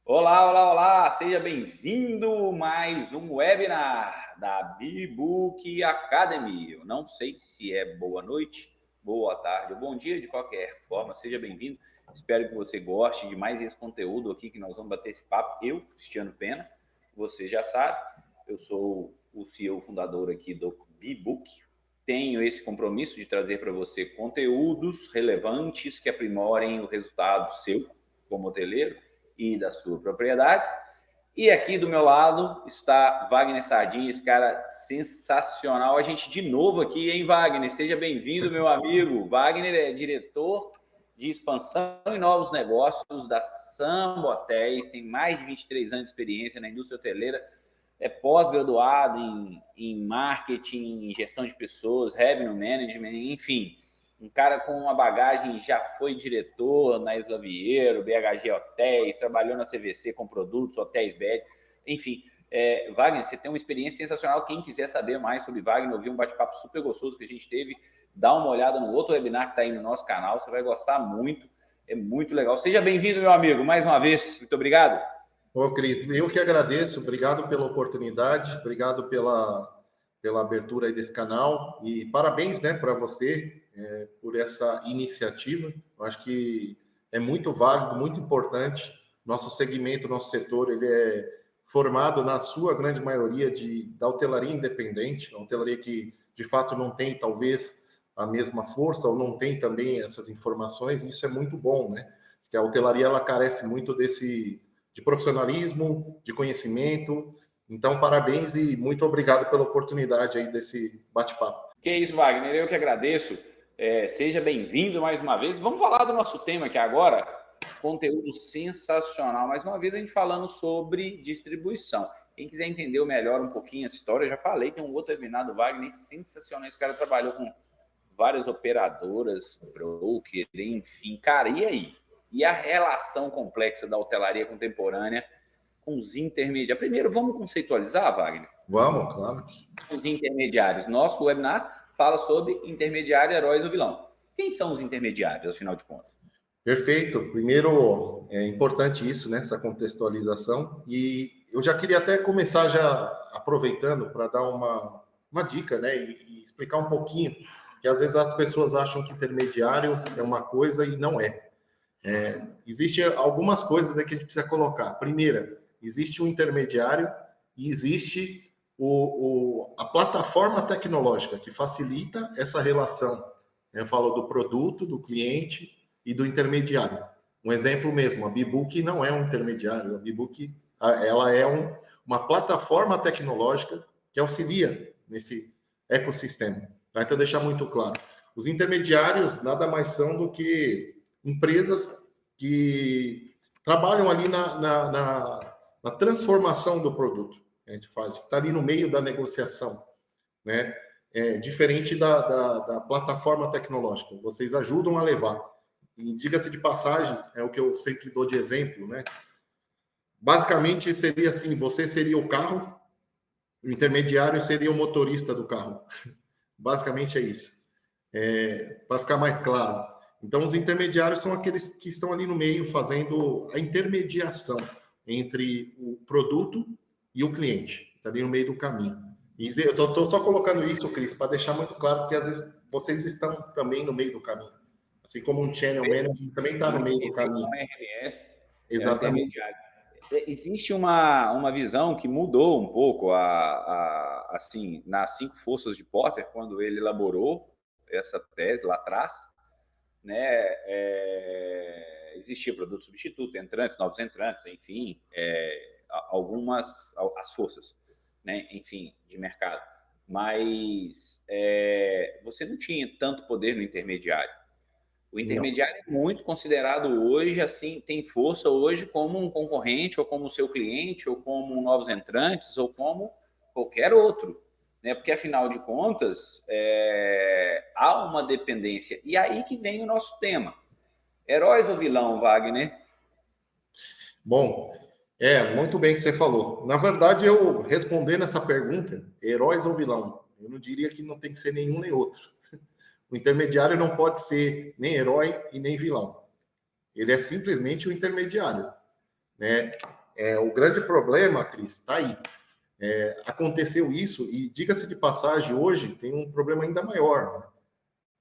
Olá, olá, olá! Seja bem-vindo a mais um webinar da B-Book Academy. Eu não sei se é boa noite, boa tarde ou bom dia, de qualquer forma, seja bem-vindo. Espero que você goste de mais esse conteúdo aqui que nós vamos bater esse papo. Eu, Cristiano Pena, você já sabe, eu sou o CEO fundador aqui do B-Book. Tenho esse compromisso de trazer para você conteúdos relevantes que aprimorem o resultado seu como hoteleiro e da sua propriedade. E aqui do meu lado está Wagner Sardinha, esse cara sensacional. A gente de novo aqui, hein, Wagner? Seja bem-vindo, meu amigo. Wagner é diretor de expansão e novos negócios da Samba Hotéis, tem mais de 23 anos de experiência na indústria hoteleira, é pós-graduado em marketing, em gestão de pessoas, revenue management, enfim. Um cara com uma bagagem, já foi diretor na Isla Vieiro, BHG Hotéis, trabalhou na CVC com produtos, hotéis BED, enfim. Wagner, você tem uma experiência sensacional. Quem quiser saber mais sobre Wagner, ouvir um bate-papo super gostoso que a gente teve, dá uma olhada no outro webinar que está aí no nosso canal, você vai gostar muito, é muito legal. Seja bem-vindo, meu amigo, mais uma vez. Muito obrigado. Ô, Cris, eu que agradeço, obrigado pela oportunidade, obrigado pela abertura aí desse canal e parabéns, né, para você por essa iniciativa. Eu acho que é muito válido, muito importante. Nosso segmento, nosso setor, ele é formado na sua grande maioria da hotelaria independente, a hotelaria que de fato não tem talvez a mesma força ou não tem também essas informações, e isso é muito bom, né? Porque a hotelaria ela carece muito de profissionalismo, de conhecimento. Então, parabéns e muito obrigado pela oportunidade aí desse bate-papo. Que isso, Wagner, eu que agradeço. Seja bem-vindo mais uma vez. Vamos falar do nosso tema aqui agora. Conteúdo sensacional. Mais uma vez a gente falando sobre distribuição. Quem quiser entender melhor um pouquinho essa história, eu já falei, tem um outro webinar do Wagner sensacional. Esse cara trabalhou com várias operadoras, broker, enfim. Cara, e aí? E a relação complexa da hotelaria contemporânea com os intermediários? Primeiro, vamos conceitualizar, Wagner? Vamos, claro. Os intermediários. Nosso webinar fala sobre intermediário, heróis ou vilão. Quem são os intermediários, afinal de contas? Perfeito. Primeiro, é importante isso, né, essa contextualização. E eu já queria até começar já aproveitando para dar uma dica, né, e explicar um pouquinho, que às vezes as pessoas acham que intermediário é uma coisa e não é. Existem algumas coisas que a gente precisa colocar. Primeira, existe um intermediário e existe a plataforma tecnológica que facilita essa relação. Eu falo do produto, do cliente e do intermediário. Um exemplo mesmo, a B-Book não é um intermediário, a B-Book ela é uma plataforma tecnológica que auxilia nesse ecossistema. Tá? Então, deixar muito claro. Os intermediários nada mais são do que empresas que trabalham ali na transformação do produto. A gente faz, que está ali no meio da negociação, né? Diferente da plataforma tecnológica. Vocês ajudam a levar. E diga-se de passagem, é o que eu sempre dou de exemplo, né? Basicamente seria assim: você seria o carro, o intermediário seria o motorista do carro. Basicamente é isso. Para ficar mais claro. Então, os intermediários são aqueles que estão ali no meio fazendo a intermediação entre o produto e o cliente. Está ali no meio do caminho. E eu estou só colocando isso, Cris, para deixar muito claro, porque às vezes vocês estão também no meio do caminho. Assim como um channel manager também está no meio do caminho. Um RMS é o Exatamente. intermediário. Existe uma visão que mudou um pouco assim, nas 5 forças de Porter, quando ele elaborou essa tese lá atrás, né? Existia produto substituto, entrantes, novos entrantes, enfim, algumas as forças, né? Enfim, de mercado. Mas você não tinha tanto poder no intermediário. O Não. intermediário é muito considerado hoje, assim, tem força hoje como um concorrente, ou como seu cliente, ou como novos entrantes, ou como qualquer outro. Né? Porque, afinal de contas, há uma dependência. E aí que vem o nosso tema. Heróis ou vilão, Wagner? Bom, muito bem que você falou. Na verdade, eu respondendo essa pergunta, heróis ou vilão, eu não diria que não tem que ser nenhum nem outro. O intermediário não pode ser nem herói e nem vilão. Ele é simplesmente o intermediário. né? O grande problema, Cris, está aí. Aconteceu isso, e diga-se de passagem, hoje tem um problema ainda maior, né?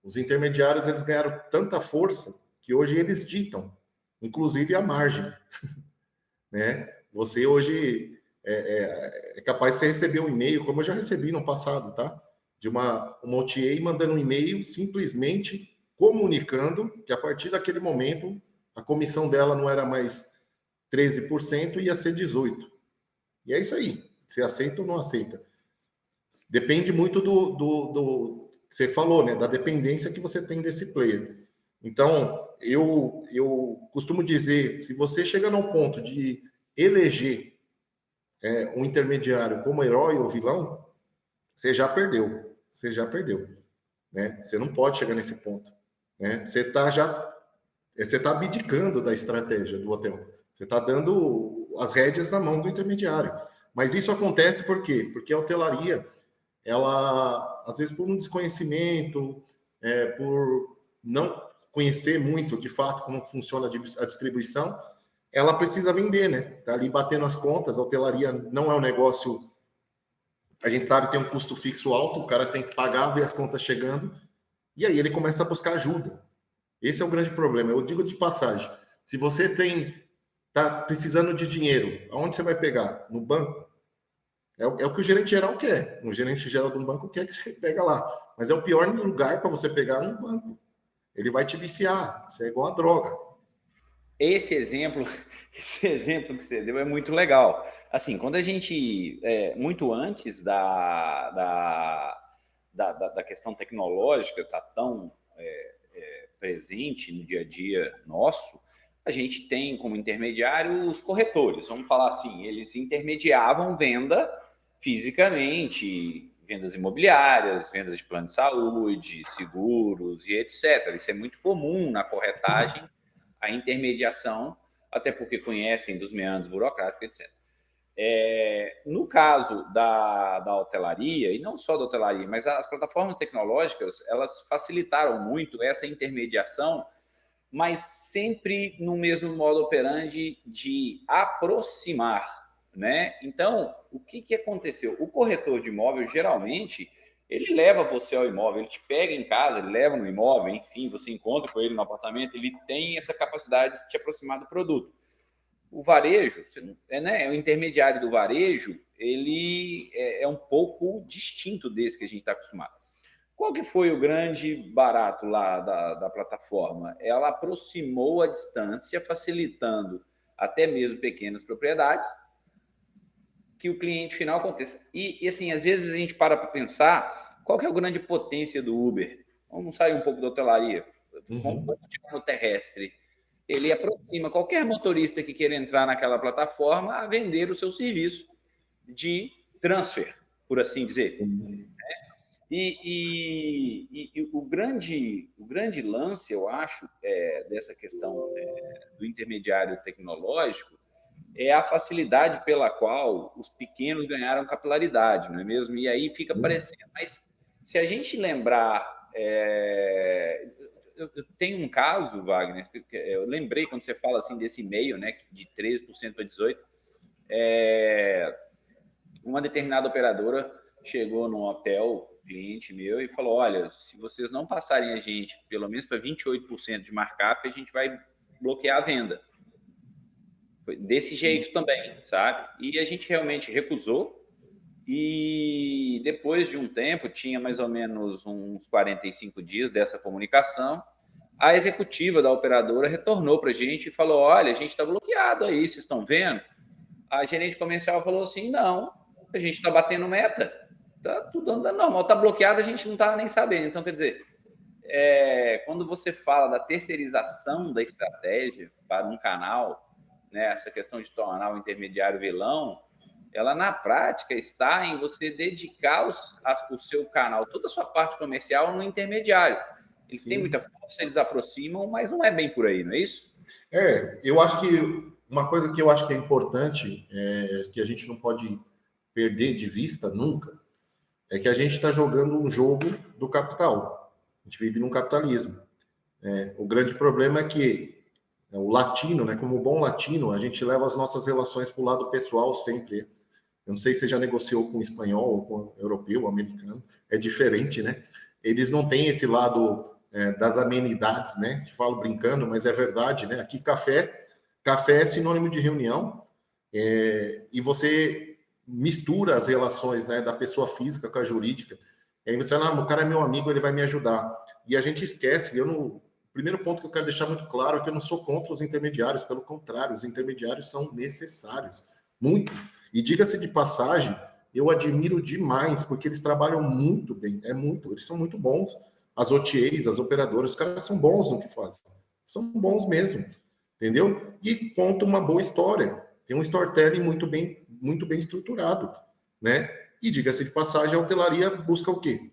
Os intermediários, eles ganharam tanta força que hoje eles ditam, inclusive a margem, né? Você hoje é capaz de você receber um e-mail, como eu já recebi no passado, tá? De uma OTA mandando um e-mail simplesmente comunicando que a partir daquele momento a comissão dela não era mais 13%, ia ser 18%. E é isso aí. Você aceita ou não aceita? Depende muito do que você falou, né? Da dependência que você tem desse player. Então, eu costumo dizer, se você chega no ponto de eleger um intermediário como herói ou vilão, você já perdeu. Você já perdeu, né? Você não pode chegar nesse ponto, né? Você tá abdicando da estratégia do hotel. Você está dando as rédeas na mão do intermediário. Mas isso acontece por quê? Porque a hotelaria, ela, às vezes, por um desconhecimento, por não conhecer muito, de fato, como funciona a distribuição, ela precisa vender, né? Tá ali batendo as contas, a hotelaria não é um negócio, a gente sabe que tem um custo fixo alto, o cara tem que pagar, ver as contas chegando, e aí ele começa a buscar ajuda. Esse é o grande problema. Eu digo de passagem, se você tá precisando de dinheiro, aonde você vai pegar? No banco? É o que o gerente geral quer. O gerente geral de um banco quer que você pega lá. Mas é o pior lugar para você pegar no banco. Ele vai te viciar. Isso é igual a droga. Esse exemplo, esse exemplo que você deu é muito legal. Assim, quando a gente, muito antes da questão tecnológica estar tão presente no dia a dia nosso, a gente tem como intermediário os corretores. Vamos falar assim, eles intermediavam venda fisicamente, vendas imobiliárias, vendas de plano de saúde, seguros e etc. Isso é muito comum na corretagem, a intermediação, até porque conhecem dos meandros burocráticos, etc. No caso da hotelaria, e não só da hotelaria, mas as plataformas tecnológicas, elas facilitaram muito essa intermediação, mas sempre no mesmo modo operandi de aproximar, né? Então, o que aconteceu? O corretor de imóvel, geralmente, ele leva você ao imóvel, ele te pega em casa, ele leva no imóvel, enfim, você encontra com ele no apartamento, ele tem essa capacidade de te aproximar do produto. O varejo, né, o intermediário do varejo, ele é um pouco distinto desse que a gente está acostumado. Qual que foi o grande barato lá da plataforma? Ela aproximou a distância, facilitando até mesmo pequenas propriedades, que o cliente final aconteça. E assim, às vezes a gente para pensar qual que é a grande potência do Uber. Vamos sair um pouco da hotelaria. Vamos no terrestre. Ele aproxima qualquer motorista que queira entrar naquela plataforma a vender o seu serviço de transfer, por assim dizer. E o grande lance, eu acho, dessa questão do intermediário tecnológico é a facilidade pela qual os pequenos ganharam capilaridade, não é mesmo? E aí fica parecendo. Mas se a gente lembrar. Eu tenho um caso, Wagner, eu lembrei quando você fala assim desse e-mail, né, de 13% para 18%. Uma determinada operadora chegou num hotel, cliente meu, e falou: olha, se vocês não passarem a gente pelo menos para 28% de markup, a gente vai bloquear a venda. Desse jeito também, sabe? E a gente realmente recusou. E depois de um tempo, tinha mais ou menos uns 45 dias dessa comunicação, a executiva da operadora retornou para a gente e falou: olha, a gente está bloqueado aí, vocês estão vendo? A gerente comercial falou assim: não, a gente está batendo meta, tá tudo andando normal, está bloqueado, a gente não está nem sabendo. Então, quer dizer, quando você fala da terceirização da estratégia para um canal, né, essa questão de tornar o intermediário vilão, ela na prática está em você dedicar o seu canal, toda a sua parte comercial no intermediário. Eles têm muita força, eles aproximam, mas não é bem por aí, não é isso? Eu acho que uma coisa que eu acho que é importante, que a gente não pode perder de vista nunca, é que a gente está jogando um jogo do capital. A gente vive num capitalismo. O grande problema é que o latino, né? Como bom latino, a gente leva as nossas relações para o lado pessoal sempre. Eu não sei se você já negociou com espanhol ou com europeu, americano, é diferente, né? Eles não têm esse lado das amenidades, né? Falo brincando, mas é verdade, né? Aqui café é sinônimo de reunião, e você mistura as relações, né, da pessoa física com a jurídica. E aí você fala, o cara é meu amigo, ele vai me ajudar. E a gente esquece, o primeiro ponto que eu quero deixar muito claro é que eu não sou contra os intermediários, pelo contrário, os intermediários são necessários, muito. E diga-se de passagem, eu admiro demais, porque eles trabalham muito bem, eles são muito bons. As OTAs, as operadoras, os caras são bons no que fazem, são bons mesmo, entendeu? E conta uma boa história, tem um storytelling muito bem estruturado, né? E diga-se de passagem, a hotelaria busca o quê?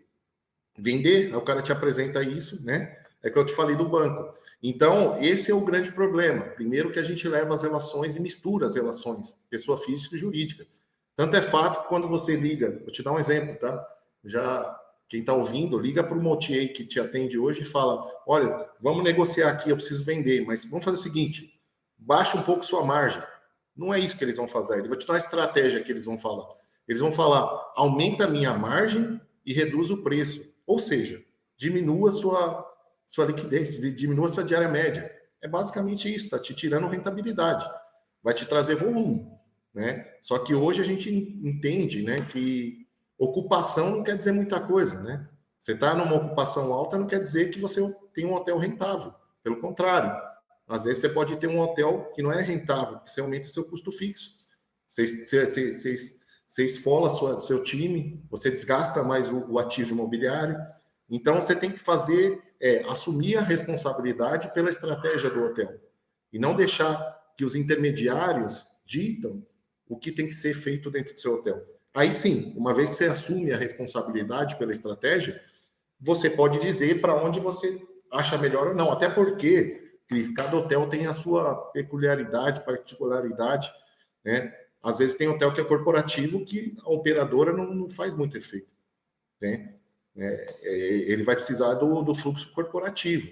Vender. Aí o cara te apresenta isso, né? É que eu te falei do banco. Então, esse é o grande problema. Primeiro que a gente leva as relações e mistura as relações, pessoa física e jurídica. Tanto é fato que quando você liga, vou te dar um exemplo, tá? Já quem está ouvindo, liga para o OTA que te atende hoje e fala, olha, vamos negociar aqui, eu preciso vender, mas vamos fazer o seguinte, baixa um pouco sua margem. Não é isso que eles vão fazer. Eu vou te dar uma estratégia que eles vão falar. Eles vão falar, aumenta a minha margem e reduz o preço. Ou seja, diminua sua liquidez, diminua sua diária média. É basicamente isso, está te tirando rentabilidade. Vai te trazer volume, né? Só que hoje a gente entende, né, que ocupação não quer dizer muita coisa, né? Você está numa ocupação alta não quer dizer que você tem um hotel rentável. Pelo contrário, às vezes você pode ter um hotel que não é rentável, porque você aumenta seu custo fixo. Você esfola seu time, você desgasta mais o ativo imobiliário. Então, você tem que assumir a responsabilidade pela estratégia do hotel. E não deixar que os intermediários ditam o que tem que ser feito dentro do seu hotel. Aí sim, uma vez que você assume a responsabilidade pela estratégia, você pode dizer para onde você acha melhor ou não. Até porque cada hotel tem a sua peculiaridade, particularidade, né? Às vezes tem hotel que é corporativo que a operadora não faz muito efeito, né? Ele vai precisar do fluxo corporativo,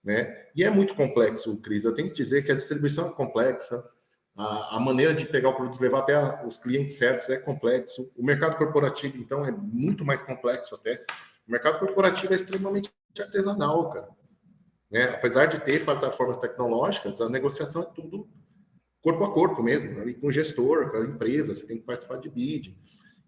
né? E é muito complexo, Cris. Eu tenho que dizer que a distribuição é complexa, a maneira de pegar o produto, levar até os clientes certos é complexo. O mercado corporativo, então, é muito mais complexo até. O mercado corporativo é extremamente artesanal, cara. Né? Apesar de ter plataformas tecnológicas, a negociação é tudo corpo a corpo mesmo, ali com o gestor, com a empresa, você tem que participar de bid.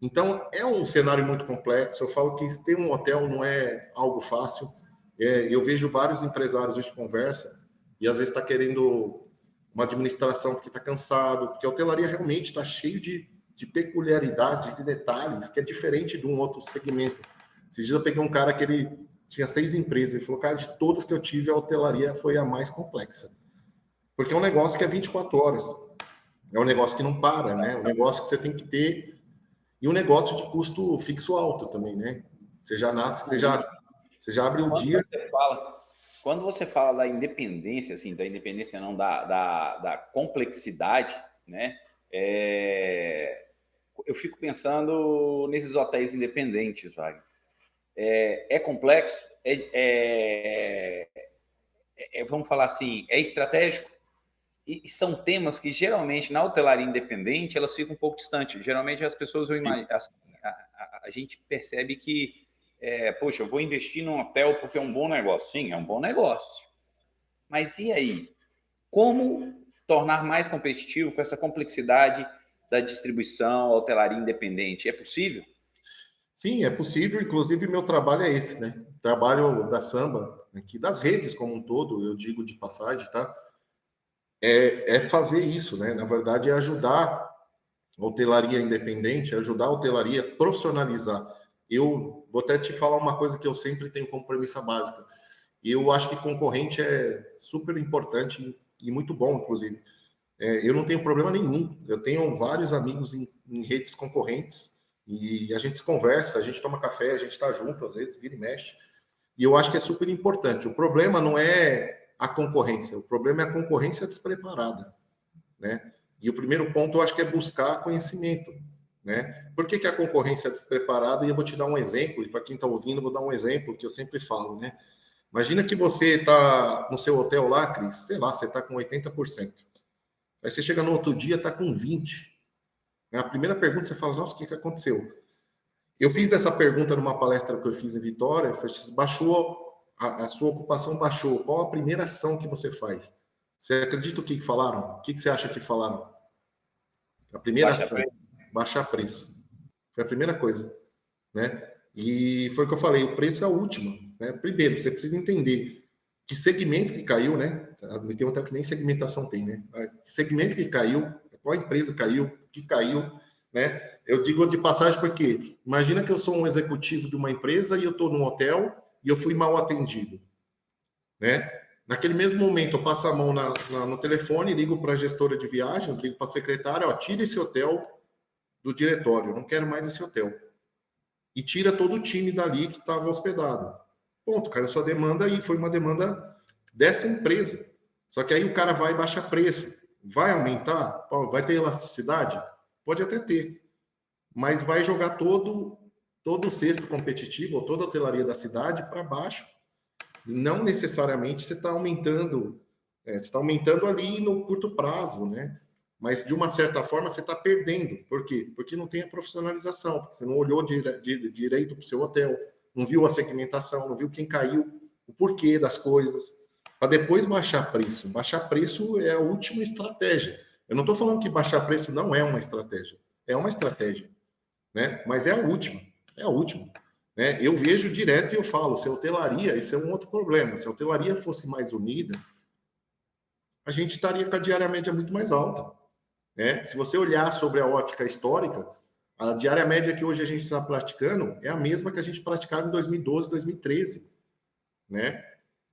Então, é um cenário muito complexo. Eu falo que ter um hotel não é algo fácil. Eu vejo vários empresários hoje conversa e às vezes está querendo uma administração porque está cansado, porque a hotelaria realmente está cheio de peculiaridades, de detalhes, que é diferente de um outro segmento. Esses dias eu peguei um cara que ele tinha 6 empresas, ele falou, cara, de todas que eu tive, a hotelaria foi a mais complexa. Porque é um negócio que é 24 horas. É um negócio que não para, né? É um negócio que você tem que ter. E um negócio de custo fixo alto também, né? Você já nasce, você já abre o dia. Quando você fala da independência, assim, da independência não, da complexidade, né? Eu fico pensando nesses hotéis independentes, Wagner. É complexo, vamos falar assim, é estratégico, e são temas que geralmente na hotelaria independente elas ficam um pouco distantes. Geralmente as pessoas a gente percebe que poxa, eu vou investir num hotel porque é um bom negócio. Sim, é um bom negócio. Mas e aí? Como tornar mais competitivo com essa complexidade da distribuição, hotelaria independente? É possível? Sim, é possível. Inclusive, meu trabalho é esse, né? Trabalho da Samba, aqui das redes como um todo, eu digo de passagem, tá? É fazer isso, né? Na verdade, é ajudar a hotelaria independente, ajudar a hotelaria a profissionalizar. Eu vou até te falar uma coisa que eu sempre tenho como premissa básica. Eu acho que concorrente é super importante e muito bom, inclusive. Eu não tenho problema nenhum. Eu tenho vários amigos em redes concorrentes e a gente se conversa, a gente toma café, a gente está junto, às vezes vira e mexe. E eu acho que é super importante. O problema não é a concorrência, o problema é a concorrência despreparada, né? E o primeiro ponto eu acho que é buscar conhecimento, né? Por que a concorrência é despreparada? E eu vou te dar um exemplo, e para quem está ouvindo, eu vou dar um exemplo que eu sempre falo, né? Imagina que você está no seu hotel lá, Cris, sei lá, você está com 80%. Aí você chega no outro dia, está com 20%. A primeira pergunta, você fala, nossa, o que, que aconteceu? Eu fiz essa pergunta numa palestra que eu fiz em Vitória, eu falei, baixou, a sua ocupação baixou, qual a primeira ação que você faz? Você acredita o que falaram? O que você acha que falaram? A primeira Baixa ação, preço. baixar preço. Foi a primeira coisa, né? E foi o que eu falei, o preço é a última, né? Primeiro, você precisa entender que segmento que caiu, né? Tem até que nem segmentação tem, né? Que segmento que caiu, qual empresa caiu, que caiu, né? Eu digo de passagem porque imagina que eu sou um executivo de uma empresa e eu estou num hotel e eu fui mal atendido, né? Naquele mesmo momento, eu passo a mão no telefone, ligo para a gestora de viagens, ligo para a secretária, ó, tira esse hotel do diretório, não quero mais esse hotel. E tira todo o time dali que estava hospedado. Ponto, caiu sua demanda e foi uma demanda dessa empresa. Só que aí o cara vai e baixa preço. Vai aumentar? Vai ter elasticidade? Pode até ter. Mas vai jogar todo o cesto competitivo ou toda a hotelaria da cidade para baixo. Não necessariamente você está aumentando, você está aumentando ali no curto prazo, né? Mas de uma certa forma você está perdendo. Por quê? Porque não tem a profissionalização, porque você não olhou direito para o seu hotel, não viu a segmentação, não viu quem caiu, o porquê das coisas, para depois baixar preço. Baixar preço é a última estratégia. Eu não estou falando que baixar preço não é uma estratégia, é uma estratégia, né? Mas é a última. Né? Eu vejo direto e eu falo, se a hotelaria, isso é um outro problema, se a hotelaria fosse mais unida, a gente estaria com a diária média muito mais alta. Né? Se você olhar sobre a ótica histórica, a diária média que hoje a gente está praticando é a mesma que a gente praticava em 2012, 2013. Né?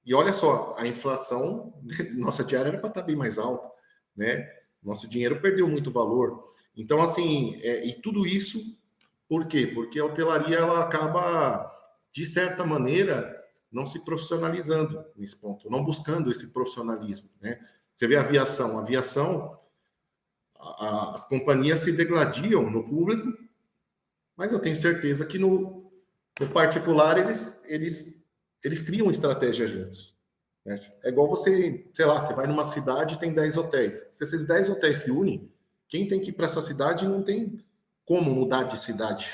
E olha só, a inflação, nossa diária era para estar bem mais alta. Né? Nosso dinheiro perdeu muito valor. Então, assim, e tudo isso, por quê? Porque a hotelaria ela acaba, de certa maneira, não se profissionalizando nesse ponto, não buscando esse profissionalismo. Né? Você vê a aviação as companhias se degladiam no público, mas eu tenho certeza que no particular eles criam estratégia juntos. Né? É igual você, sei lá, você vai numa cidade e tem 10 hotéis. Se esses 10 hotéis se unem, quem tem que ir para essa cidade não tem como mudar de cidade.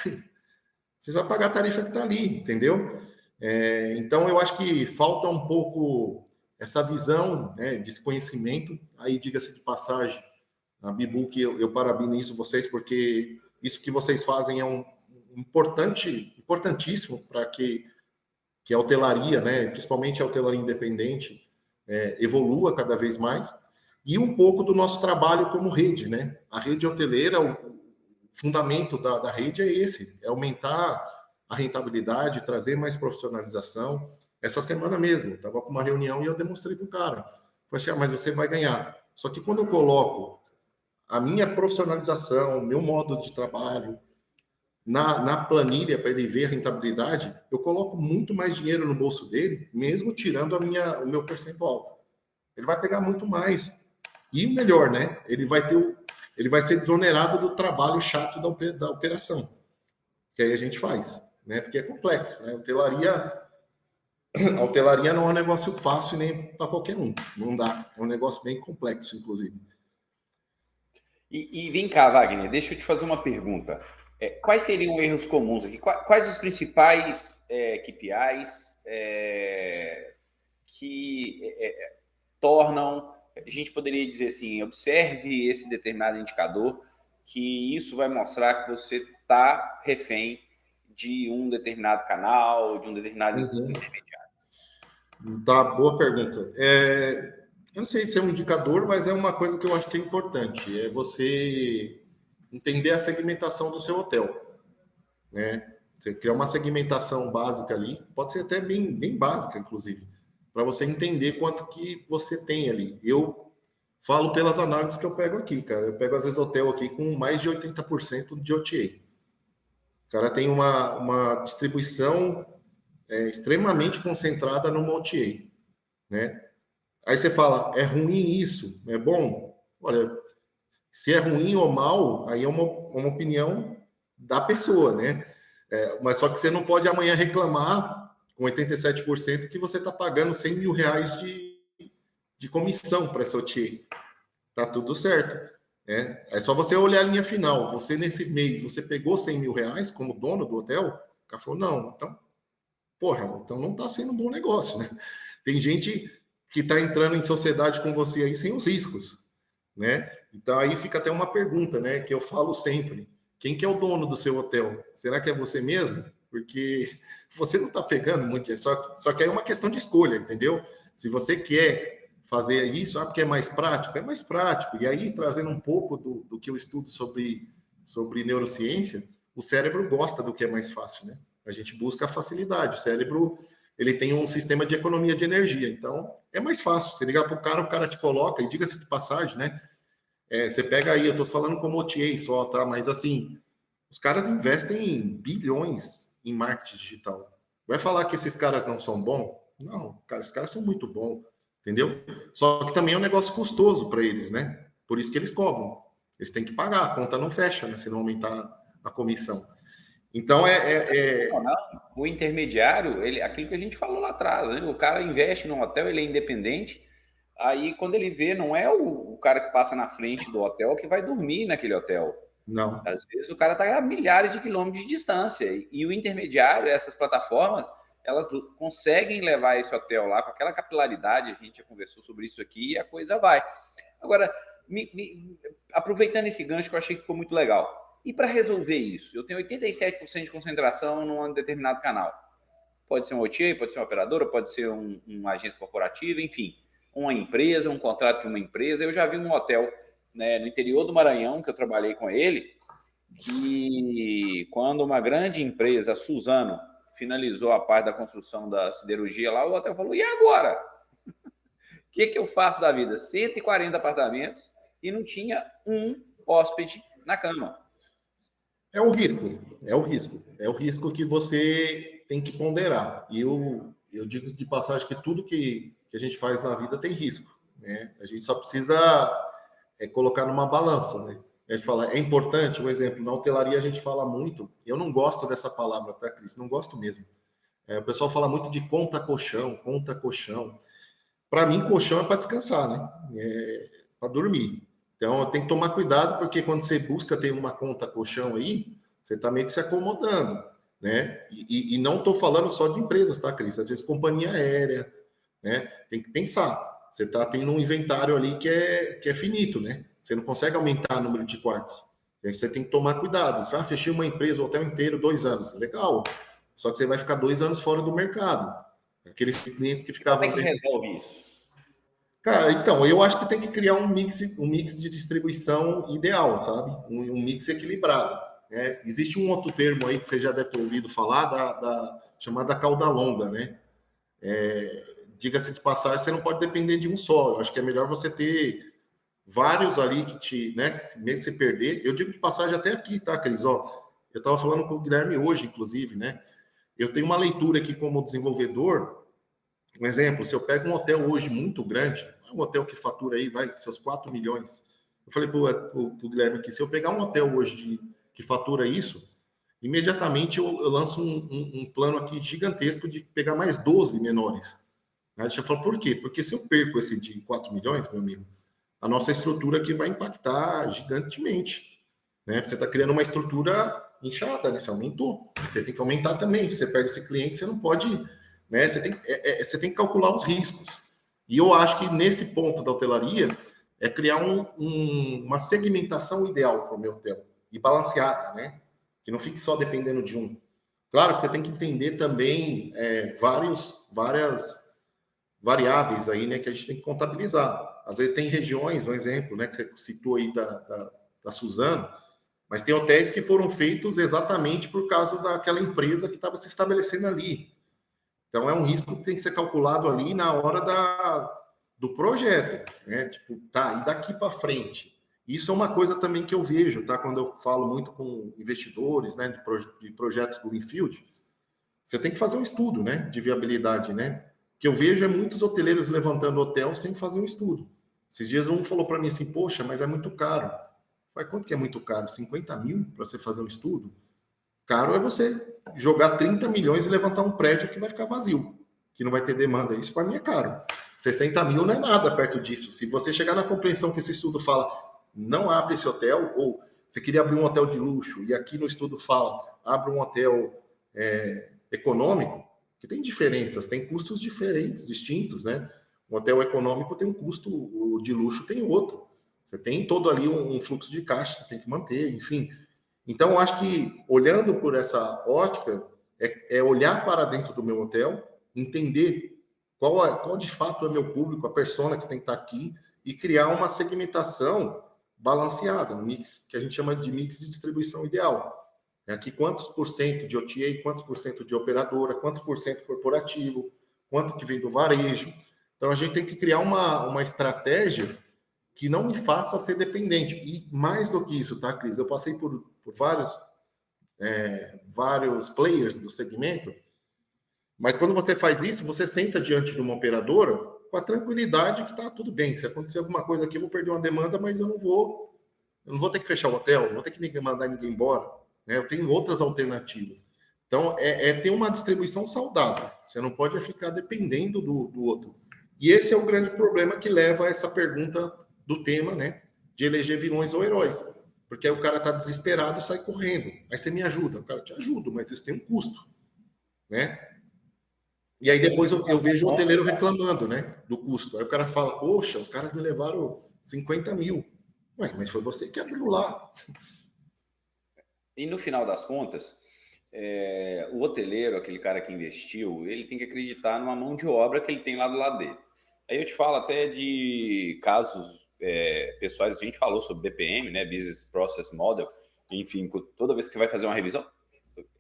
Você vai pagar a tarifa que está ali, entendeu? Então, eu acho que falta um pouco essa visão, né, desse conhecimento. Aí, diga-se de passagem, a Bibu, que eu parabenizo vocês, porque isso que vocês fazem é importantíssimo para que a hotelaria, né, principalmente a hotelaria independente, evolua cada vez mais. E um pouco do nosso trabalho como rede, né? A rede hoteleira, o fundamento da rede é esse, é aumentar a rentabilidade, trazer mais profissionalização. Essa semana mesmo, estava com uma reunião e eu demonstrei para o cara. Falei assim, mas você vai ganhar. Só que quando eu coloco a minha profissionalização, o meu modo de trabalho na planilha para ele ver a rentabilidade, eu coloco muito mais dinheiro no bolso dele, mesmo tirando o meu percentual. Ele vai pegar muito mais. E o melhor, né? Ele vai ser desonerado do trabalho chato da operação, que aí a gente faz, né? Porque é complexo, né? A hotelaria não é um negócio fácil nem para qualquer um. Não dá. É um negócio bem complexo, inclusive. E vem cá, Wagner, deixa eu te fazer uma pergunta. Quais seriam erros comuns aqui? Quais os principais KPIs que tornam, a gente poderia dizer assim, observe esse determinado indicador, que isso vai mostrar que você está refém de um determinado canal, de um determinado intermediário? Tá, boa pergunta. Eu não sei se é um indicador, mas é uma coisa que eu acho que é importante. É você entender a segmentação do seu hotel, né? Você criar uma segmentação básica ali, pode ser até bem básica, inclusive, para você entender quanto que você tem ali. Eu falo pelas análises que eu pego aqui, cara. Eu pego, às vezes, hotel aqui com mais de 80% de OTA. O cara tem uma distribuição extremamente concentrada no OTA, né? Aí você fala, é ruim isso? É bom? Olha, se é ruim ou mal, aí é uma opinião da pessoa, né? Mas só que você não pode amanhã reclamar com 87% que você está pagando 100 mil reais de comissão para essa OTA. Tá tudo certo. É só você olhar a linha final. Você, nesse mês, você pegou 100 mil reais como dono do hotel? O cara falou, não. Então, porra, então não está sendo um bom negócio, né? Tem gente que está entrando em sociedade com você aí sem os riscos, né? Então aí fica até uma pergunta, né? Que eu falo sempre: quem que é o dono do seu hotel? Será que é você mesmo? Porque você não está pegando muito dinheiro. Só que aí é uma questão de escolha, entendeu? Se você quer fazer isso, porque é mais prático, é mais prático. E aí, trazendo um pouco do que eu estudo sobre neurociência, o cérebro gosta do que é mais fácil, né? A gente busca a facilidade. O cérebro, ele tem um sistema de economia de energia. Então, é mais fácil. Você ligar para o cara te coloca, e diga-se de passagem, né? Você pega aí, eu estou falando como OTA só, tá? Mas, assim, os caras investem bilhões em marketing digital. Vai falar que esses caras não são bons? Não, cara, esses caras são muito bons, entendeu? Só que também é um negócio custoso para eles, né? Por isso que eles cobram. Eles têm que pagar, a conta não fecha, né? Se não aumentar a comissão. Então, o intermediário, aquilo que a gente falou lá atrás, né? O cara investe num hotel, ele é independente, aí quando ele vê, não é o cara que passa na frente do hotel que vai dormir naquele hotel. Não. Às vezes o cara está a milhares de quilômetros de distância, e o intermediário, essas plataformas, elas conseguem levar esse hotel lá com aquela capilaridade, a gente já conversou sobre isso aqui, e a coisa vai. Agora, aproveitando esse gancho que eu achei que ficou muito legal, e para resolver isso? Eu tenho 87% de concentração num determinado canal. Pode ser um OTA, pode ser uma operadora, pode ser uma agência corporativa, enfim, uma empresa, um contrato de uma empresa. Eu já vi um hotel, né, no interior do Maranhão, que eu trabalhei com ele, que quando uma grande empresa, a Suzano, finalizou a parte da construção da siderurgia lá, o hotel falou, e agora? O que eu faço da vida? 140 apartamentos e não tinha um hóspede na cama. É o risco, é o risco. É o risco que você tem que ponderar. E eu digo de passagem que tudo que a gente faz na vida tem risco, né? A gente só precisa colocar numa balança, né? A gente fala, é importante, um exemplo, na hotelaria a gente fala muito, eu não gosto dessa palavra, tá, Cris? Não gosto mesmo. O pessoal fala muito de conta colchão, conta colchão. Para mim, colchão é para descansar, né? Para dormir. Então, tem que tomar cuidado, porque quando você busca ter uma conta colchão aí, você está meio que se acomodando, né? E não estou falando só de empresas, tá, Cris? Às vezes, companhia aérea, né? Tem que pensar. Você está tendo um inventário ali que é finito, né? Você não consegue aumentar o número de quartos. Você tem que tomar cuidado. Você fechei uma empresa, o hotel inteiro, 2 anos. Legal. Só que você vai ficar 2 anos fora do mercado. Aqueles clientes que ficavam... Como é que resolve isso? Cara, então, eu acho que tem que criar um mix de distribuição ideal, sabe? Um mix equilibrado, né? Existe um outro termo aí que você já deve ter ouvido falar, chamada cauda longa, né? Diga-se de passagem, você não pode depender de um só. Eu acho que é melhor você ter vários ali né? Que se mesmo você perder... Eu digo de passagem até aqui, tá, Cris? Ó, eu estava falando com o Guilherme hoje, inclusive, né? Eu tenho uma leitura aqui como desenvolvedor. Um exemplo, se eu pego um hotel hoje muito grande, um hotel que fatura aí, vai, seus 4 milhões. Eu falei para o Guilherme que se eu pegar um hotel hoje que fatura isso, imediatamente eu lanço um plano aqui gigantesco de pegar mais 12 menores. Aí você fala, por quê? Porque se eu perco esse de 4 milhões, meu amigo, a nossa estrutura aqui vai impactar gigantemente. Né? Você está criando uma estrutura inchada, né? Você aumentou. Você tem que aumentar também. Você perde esse cliente, você não pode... Né? Você tem que calcular os riscos. E eu acho que nesse ponto da hotelaria é criar uma segmentação ideal para o meu hotel e balanceada, né? Que não fique só dependendo de um. Claro que você tem que entender também várias variáveis aí, né? Que a gente tem que contabilizar. Às vezes tem regiões, um exemplo, né? Que você citou aí da Suzano, mas tem hotéis que foram feitos exatamente por causa daquela empresa que estava se estabelecendo ali. Então, é um risco que tem que ser calculado ali na hora do projeto, né? Tipo, tá, e daqui para frente? Isso é uma coisa também que eu vejo, tá? Quando eu falo muito com investidores, né, de projetos Greenfield, você tem que fazer um estudo, né, de viabilidade, né? O que eu vejo é muitos hoteleiros levantando hotel sem fazer um estudo. Esses dias um falou para mim assim, poxa, mas é muito caro. Falei, quanto que é muito caro? 50 mil para você fazer um estudo? Caro é você jogar 30 milhões e levantar um prédio que vai ficar vazio, que não vai ter demanda. Isso para mim é caro. 60 mil não é nada perto disso. Se você chegar na compreensão que esse estudo fala, não abre esse hotel, ou você queria abrir um hotel de luxo, e aqui no estudo fala, abre um hotel econômico, que tem diferenças, tem custos diferentes, distintos, né? Um hotel econômico tem um custo, o de luxo tem outro. Você tem todo ali um fluxo de caixa, você tem que manter, enfim. Então, eu acho que, olhando por essa ótica, é olhar para dentro do meu hotel, entender qual de fato é meu público, a persona que tem que estar aqui, e criar uma segmentação balanceada, um mix que a gente chama de mix de distribuição ideal. Aqui, quantos por cento de OTA, quantos por cento de operadora, quantos por cento corporativo, quanto que vem do varejo. Então, a gente tem que criar uma estratégia que não me faça ser dependente. E mais do que isso, tá, Cris? Eu passei por vários players do segmento, mas quando você faz isso, você senta diante de uma operadora com a tranquilidade que está tudo bem. Se acontecer alguma coisa aqui, eu vou perder uma demanda, mas eu não vou ter que fechar o hotel, não vou ter que mandar ninguém embora. Né? Eu tenho outras alternativas. Então, ter uma distribuição saudável. Você não pode ficar dependendo do outro. E esse é o grande problema que leva a essa pergunta do tema, né? De eleger vilões ou heróis. Porque aí o cara está desesperado e sai correndo. Aí você me ajuda. O cara, te ajudo, mas isso tem um custo. Né? E aí depois eu vejo o hoteleiro reclamando, né? Do custo. Aí o cara fala, poxa, os caras me levaram 50 mil. Ué, mas foi você que abriu lá. E no final das contas, o hoteleiro, aquele cara que investiu, ele tem que acreditar numa mão de obra que ele tem lá do lado dele. Aí eu te falo até de casos pessoais, a gente falou sobre BPM, né, Business Process Model, enfim, toda vez que você vai fazer uma revisão,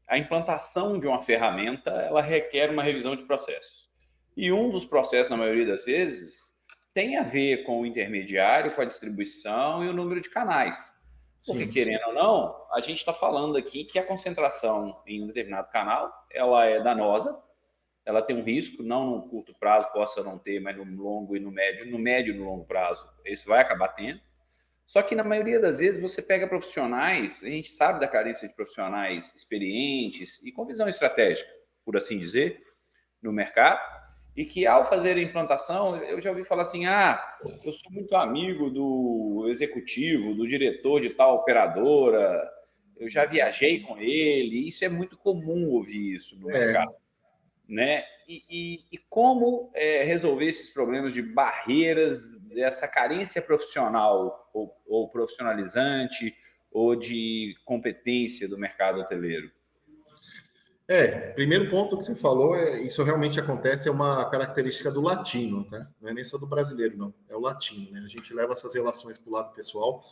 a implantação de uma ferramenta, ela requer uma revisão de processos. E um dos processos, na maioria das vezes, tem a ver com o intermediário, com a distribuição e o número de canais. Porque, querendo ou não, a gente está falando aqui que a concentração em um determinado canal, ela é danosa, ela tem um risco, não no curto prazo possa não ter, mas no longo e no médio e no longo prazo, isso vai acabar tendo. Só que na maioria das vezes você pega profissionais, a gente sabe da carência de profissionais experientes e com visão estratégica, por assim dizer, no mercado, e que ao fazer a implantação, eu já ouvi falar assim, eu sou muito amigo do executivo, do diretor de tal operadora, eu já viajei com ele, isso é muito comum ouvir isso no mercado. Né? E como resolver esses problemas de barreiras, dessa carência profissional ou profissionalizante ou de competência do mercado hoteleiro? Primeiro ponto que você falou, isso realmente acontece, é uma característica do latino, tá? Não é nem só do brasileiro, não. É o latino, né? A gente leva essas relações para o lado pessoal.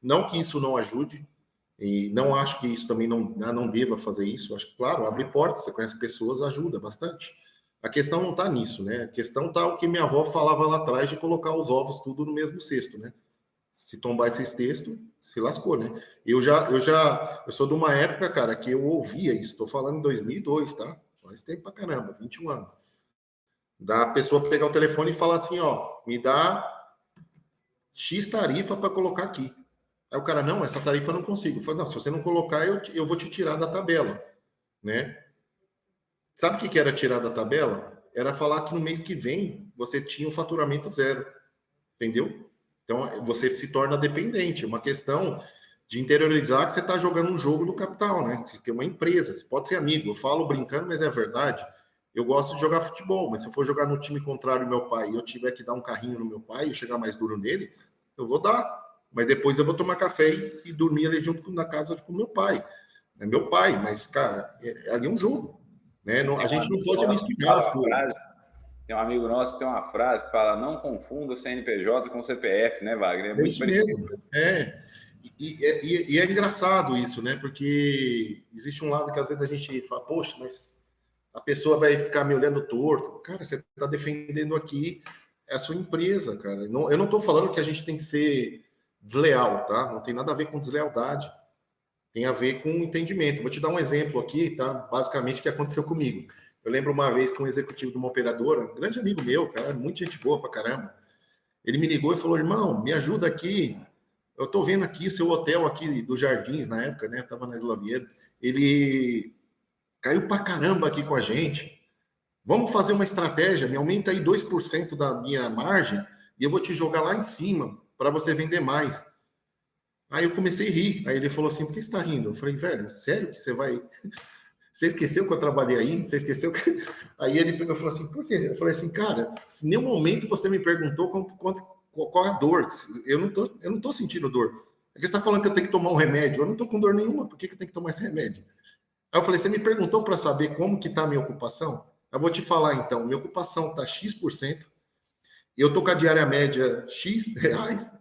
Não que isso não ajude, e não acho que isso também não deva fazer isso. Acho que, claro, abre portas, você conhece pessoas, ajuda bastante. A questão não está nisso, né? A questão está o que minha avó falava lá atrás de colocar os ovos tudo no mesmo cesto, né? Se tombar esse cesto, se lascou, né? Eu sou de uma época, cara, que eu ouvia isso. Estou falando em 2002, tá? Faz tempo pra caramba, 21 anos. Da pessoa pegar o telefone e falar assim, ó, me dá X tarifa para colocar aqui. Aí o cara, não, essa tarifa eu não consigo. Eu falei, não, se você não colocar, eu vou te tirar da tabela, né? Sabe o que era tirar da tabela? Era falar que no mês que vem você tinha um faturamento zero, entendeu? Então você se torna dependente. É uma questão de interiorizar que você está jogando um jogo do capital, né? Você tem uma empresa, você pode ser amigo. Eu falo brincando, mas é verdade. Eu gosto de jogar futebol, mas se eu for jogar no time contrário do meu pai e eu tiver que dar um carrinho no meu pai e eu chegar mais duro nele, eu vou dar. Mas depois eu vou tomar café e dormir ali junto na casa com meu pai. É meu pai, mas, cara, ali é um jogo. Né? A gente não pode misturar as coisas. Tem um amigo nosso que tem uma frase que fala: não confunda CNPJ com CPF, né, Wagner? É muito isso parecido. Mesmo. E é engraçado isso, né? Porque existe um lado que às vezes a gente fala, poxa, mas a pessoa vai ficar me olhando torto. Cara, você está defendendo aqui a sua empresa, cara. Eu não estou falando que a gente tem que ser desleal, tá? Não tem nada a ver com deslealdade. Tem a ver com entendimento. Vou te dar um exemplo aqui, tá? Basicamente, o que aconteceu comigo. Eu lembro uma vez que um executivo de uma operadora, um grande amigo meu, cara, muita gente boa pra caramba, ele me ligou e falou, irmão, me ajuda aqui, eu estou vendo aqui seu hotel aqui dos Jardins, na época, né? Estava na Slaviero, ele caiu pra caramba aqui com a gente. Vamos fazer uma estratégia, me aumenta aí 2% da minha margem e eu vou te jogar lá em cima para você vender mais. Aí eu comecei a rir. Aí ele falou assim: por que você está rindo? Eu falei: velho, sério que você vai. Você esqueceu que eu trabalhei aí? Você esqueceu que. Aí ele pegou e falou assim: por quê? Eu falei assim: cara, se em nenhum momento você me perguntou qual é a dor. Eu não tô sentindo dor. Porque você está falando que eu tenho que tomar um remédio. Eu não estou com dor nenhuma. Por que eu tenho que tomar esse remédio? Aí eu falei: você me perguntou para saber como que está a minha ocupação? Eu vou te falar então. Minha ocupação está X%. Eu tô com a diária média X reais.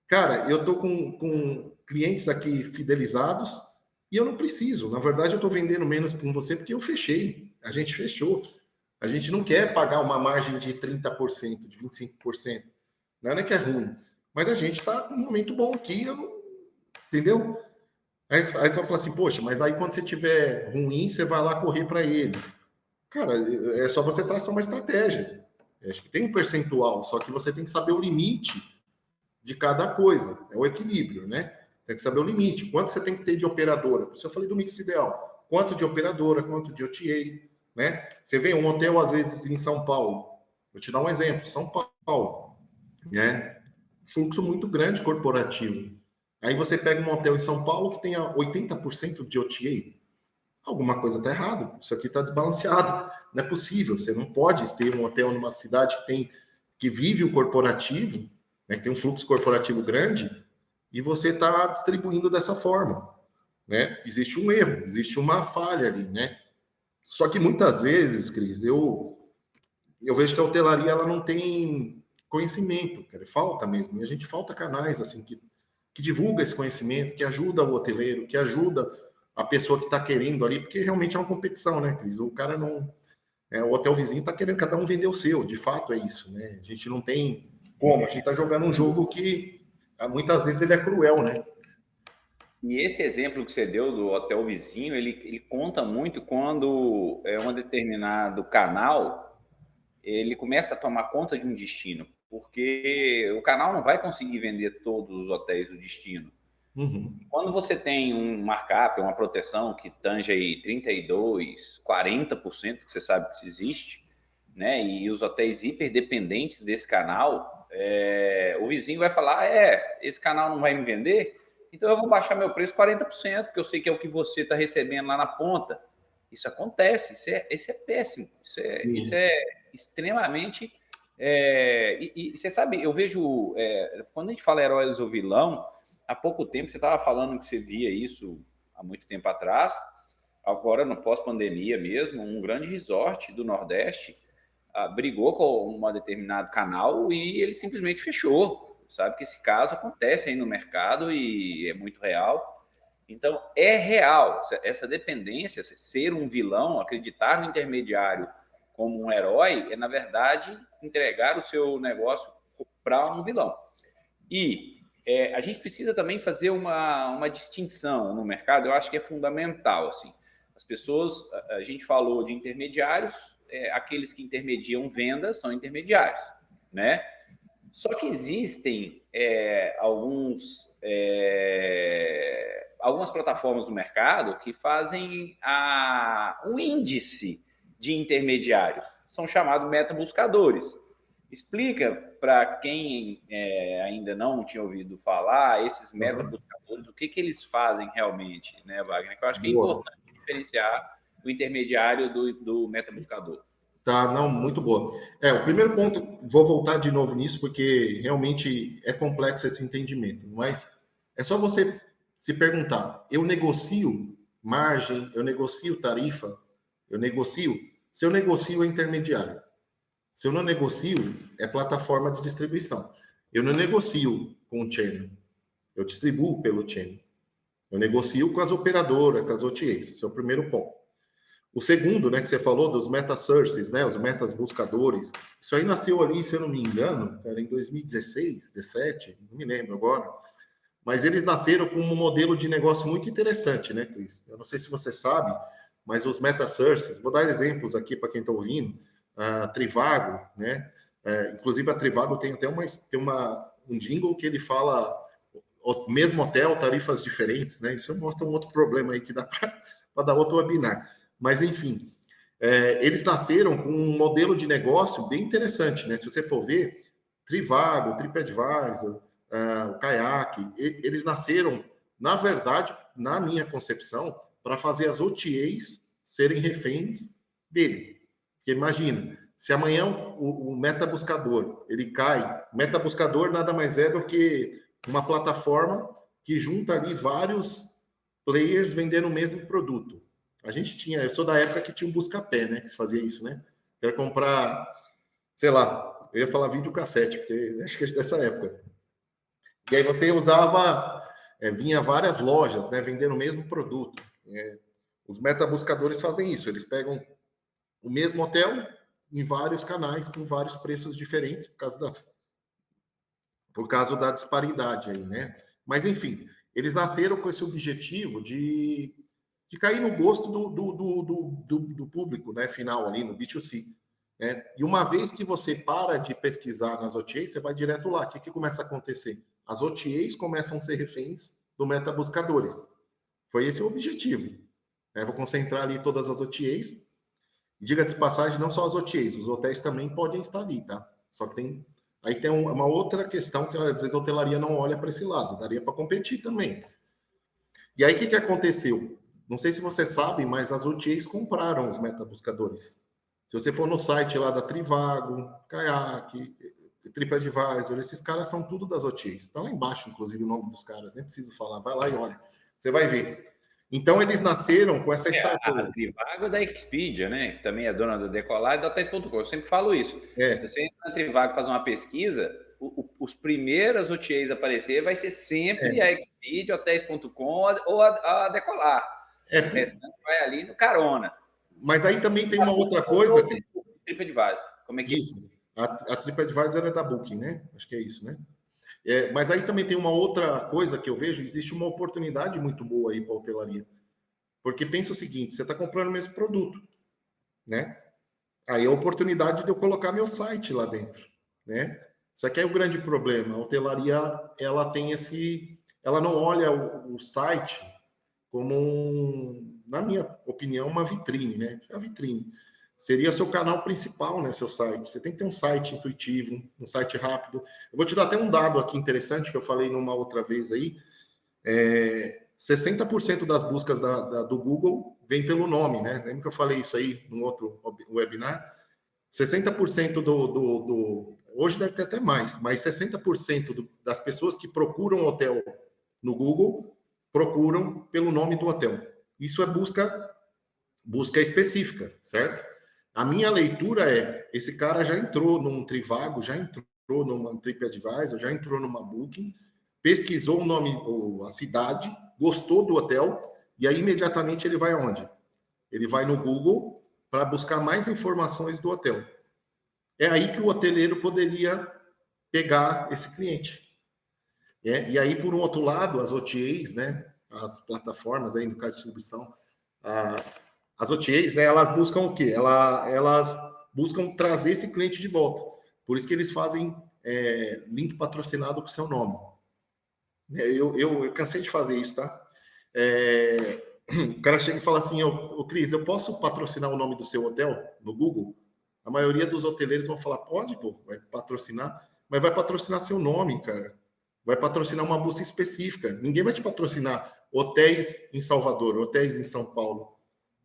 Cara, eu tô com clientes aqui fidelizados e eu não preciso. Na verdade, eu estou vendendo menos com você porque eu fechei. A gente fechou. A gente não quer pagar uma margem de 30%, de 25%. Não é que é ruim. Mas a gente está com um momento bom aqui, entendeu? Aí tu fala assim, poxa, mas aí quando você tiver ruim, você vai lá correr para ele. Cara, é só você traçar uma estratégia. Eu acho que tem um percentual, só que você tem que saber o limite de cada coisa. É o equilíbrio, né? Tem que saber o limite. Quanto você tem que ter de operadora? Por isso eu falei do mix ideal. Quanto de operadora, quanto de OTA, né? Você vê um hotel, às vezes, em São Paulo. Vou te dar um exemplo. São Paulo, né? Fluxo muito grande corporativo. Aí você pega um hotel em São Paulo que tenha 80% de OTA. Alguma coisa está errada. Isso aqui está desbalanceado. Não é possível. Você não pode ter um hotel numa cidade que vive o corporativo, né, que tem um fluxo corporativo grande, e você está distribuindo dessa forma, né? Existe um erro, existe uma falha ali, né? Só que muitas vezes, Cris, eu vejo que a hotelaria ela não tem conhecimento, cara, falta mesmo. E a gente falta canais assim que divulga esse conhecimento, que ajuda o hoteleiro, que ajuda a pessoa que está querendo ali, porque realmente é uma competição, né, Cris? O cara não. O hotel vizinho está querendo cada um vender o seu, de fato é isso, né? A gente não tem como, a gente está jogando um jogo que muitas vezes ele é cruel, né? E esse exemplo que você deu do hotel vizinho, ele conta muito quando um determinado canal ele começa a tomar conta de um destino, porque o canal não vai conseguir vender todos os hotéis do destino. Uhum. Quando você tem um markup, uma proteção que tange aí 32%, 40%, que você sabe que existe, né? E os hotéis hiperdependentes desse canal, o vizinho vai falar, esse canal não vai me vender, então eu vou baixar meu preço 40%, porque eu sei que é o que você está recebendo lá na ponta. Isso acontece, isso é péssimo, isso é extremamente... e você sabe, eu vejo, quando a gente fala heróis ou vilão, há pouco tempo você estava falando que você via isso há muito tempo atrás, agora no pós-pandemia mesmo, um grande resort do Nordeste brigou com um determinado canal e ele simplesmente fechou. Sabe que esse caso acontece aí no mercado e é muito real. Então, é real essa dependência, ser um vilão, acreditar no intermediário como um herói, na verdade, entregar o seu negócio para um vilão. E a gente precisa também fazer uma distinção no mercado, eu acho que é fundamental. Assim. As pessoas, a gente falou de intermediários, aqueles que intermediam vendas são intermediários, né? Só que existem algumas plataformas do mercado que fazem um índice de intermediários, são chamados metabuscadores. Explica para quem ainda não tinha ouvido falar esses metabuscadores, o que eles fazem realmente, né, Wagner? Que eu acho que é Boa. importante diferenciar o intermediário do metabuscador. Tá, não, muito boa. O primeiro ponto, vou voltar de novo nisso, porque realmente é complexo esse entendimento, mas é só você se perguntar: eu negocio margem, eu negocio tarifa, eu negocio? Se eu negocio, é intermediário. Se eu não negocio, é plataforma de distribuição. Eu não negocio com o channel, eu distribuo pelo channel. Eu negocio com as operadoras, com as OTAs. Esse é o primeiro ponto. O segundo, né, que você falou dos meta searches, né, os metas buscadores, isso aí nasceu ali, se eu não me engano, era em 2016, 17, não me lembro agora, mas eles nasceram com um modelo de negócio muito interessante, né, Cris? Eu não sei se você sabe, mas os meta searches, vou dar exemplos aqui para quem está ouvindo, a Trivago, né, inclusive a Trivago tem até um jingle que ele fala o mesmo hotel, tarifas diferentes, né? Isso mostra um outro problema aí que dá para dar outro webinar. Mas, enfim, eles nasceram com um modelo de negócio bem interessante, né? Se você for ver, Trivago, TripAdvisor, o Kayak, eles nasceram, na verdade, na minha concepção, para fazer as OTAs serem reféns dele. Porque imagina, se amanhã o Metabuscador ele cai, Metabuscador nada mais é do que uma plataforma que junta ali vários players vendendo o mesmo produto. A gente tinha, eu sou da época que tinha um Buscapé, né? Que se fazia isso, né? Quero comprar, sei lá, eu ia falar videocassete, porque acho que é dessa época. E aí você usava, vinha várias lojas, né? Vendendo o mesmo produto. Os metabuscadores fazem isso, eles pegam o mesmo hotel em vários canais com vários preços diferentes por causa da disparidade aí, né? Mas enfim, eles nasceram com esse objetivo de cair no gosto do público, né? Final ali no B2C. Né? E uma vez que você para de pesquisar nas OTAs, você vai direto lá. O que começa a acontecer? As OTAs começam a ser reféns do metabuscadores. Foi esse o objetivo. Vou concentrar ali todas as OTAs. Diga de passagem, não só as OTAs, os hotéis também podem estar ali, tá? Só que aí tem uma outra questão que às vezes a hotelaria não olha para esse lado, daria para competir também. E aí o que aconteceu? Não sei se você sabe, mas as OTAs compraram os metabuscadores. Se você for no site lá da Trivago, Kayak, TripAdvisor, esses caras são tudo das OTAs. Está lá embaixo, inclusive, o nome dos caras, nem preciso falar. Vai lá e olha. Você vai ver. Então, eles nasceram com essa estratégia. A Trivago é da Expedia, né? Que também é dona da Decolar e da Hotels.com. Eu sempre falo isso. Se você entra na Trivago e fazer uma pesquisa, os primeiros OTAs a aparecer vai ser sempre a Expedia, Hotels.com ou a Decolar. O restante vai ali no carona. Mas aí também tem uma outra coisa. TripAdvisor. Como é que isso. A TripAdvisor é da Booking, né? Acho que é isso, né? Mas aí também tem uma outra coisa que eu vejo, existe uma oportunidade muito boa aí para a hotelaria. Porque pensa o seguinte, você está comprando o mesmo produto, né? Aí é a oportunidade de eu colocar meu site lá dentro, né? Só que aí o grande problema, a hotelaria, ela tem ela não olha o site como, na minha opinião, uma vitrine, né? A vitrine seria seu canal principal, né? Seu site. Você tem que ter um site intuitivo, um site rápido. Eu vou te dar até um dado aqui interessante que eu falei numa outra vez aí. 60% das buscas do Google vem pelo nome, né? Lembra que eu falei isso aí num outro webinar? 60% hoje deve ter até mais, mas 60% das pessoas que procuram hotel no Google procuram pelo nome do hotel. Isso é busca específica, certo? A minha leitura esse cara já entrou num Trivago, já entrou numa TripAdvisor, já entrou numa Booking, pesquisou o nome, a cidade, gostou do hotel, e aí imediatamente ele vai aonde? Ele vai no Google para buscar mais informações do hotel. É aí que o hoteleiro poderia pegar esse cliente. E aí, por um outro lado, as OTAs, né, as plataformas aí, no caso de distribuição, as OTAs, né, elas buscam o quê? Elas buscam trazer esse cliente de volta. Por isso que eles fazem link patrocinado com o seu nome. Eu cansei de fazer isso, tá? O cara chega e fala assim, Cris, eu posso patrocinar o nome do seu hotel no Google? A maioria dos hoteleiros vão falar, pode, pô, vai patrocinar, mas vai patrocinar seu nome, cara. Vai patrocinar uma busca específica. Ninguém vai te patrocinar hotéis em Salvador, hotéis em São Paulo.